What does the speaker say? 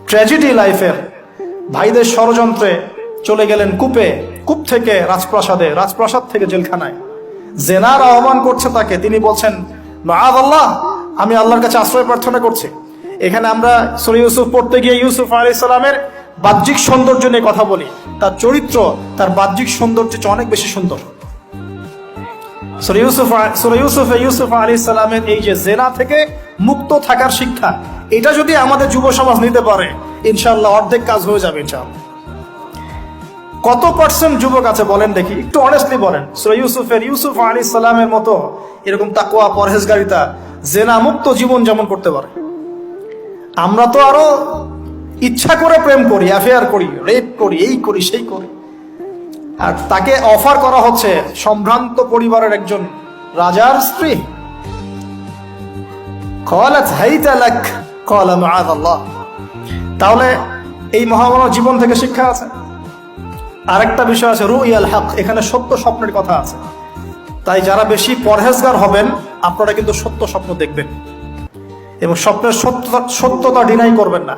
Tragedy লাইফের ভাইদের ষড়যন্ত্রে চলে গেলেন কূপে, কূপ থেকে রাজপ্রাসাদে, রাজপ্রাসাদ থেকে জেলখানায়। জেনার আহ্বান করছে তাকে, তিনি বলছেন মাআযাল্লাহ, আমি আল্লাহর কাছে আশ্রয় প্রার্থনা করছি। এখানে আমরা সূরা ইউসুফ পড়তে গিয়ে ইউসুফ আলাইহিস সালামের বাহ্যিক সৌন্দর্য নিয়ে কথা বলি, তার চরিত্র, তার বাহ্যিক সৌন্দর্য অনেক বেশি সুন্দর। সূরা ইউসুফ আলাইহিস সালামের এই যে জেনা থেকে মুক্ত থাকার শিক্ষা, এটা যদি আমাদের যুব সমাজ নিতে পারে, ইনশাআল্লাহ অর্ধেক কাজ হয়ে যাবে ইনশাআল্লাহ। কত পার্সেন্ট যুবক আছে বলেন দেখি, একটু অনেস্টলি বলেন, সূরা ইউসুফ আলাইহিস সালামের মতো এরকম তাকওয়া, পরহেজগারিতা, জেনা মুক্ত জীবন যেমন করতে পারে। আমরা তো আরো ইচ্ছা করে প্রেম করি, অ্যাফেয়ার করি, রেপ করি, এই করি সেই করি। আর তাকে অফার করা হচ্ছে সম্ভ্রান্ত পরিবারের একজন রাজার স্ত্রী। ক্বালাত হাইতা লাক ক্বালা মাআযাল্লাহ। তাহলে এই মহামানব জীবন থেকে শিক্ষা আছে। আরেকটা বিষয় আছে রুইয়াল হক, এখানে সত্য স্বপ্নের কথা আছে। তাই যারা বেশি পরহেজগার হবেন, আপনারা কিন্তু সত্য স্বপ্ন দেখবেন এবং স্বপ্নের সত্যতা ডিনাই করবেন না।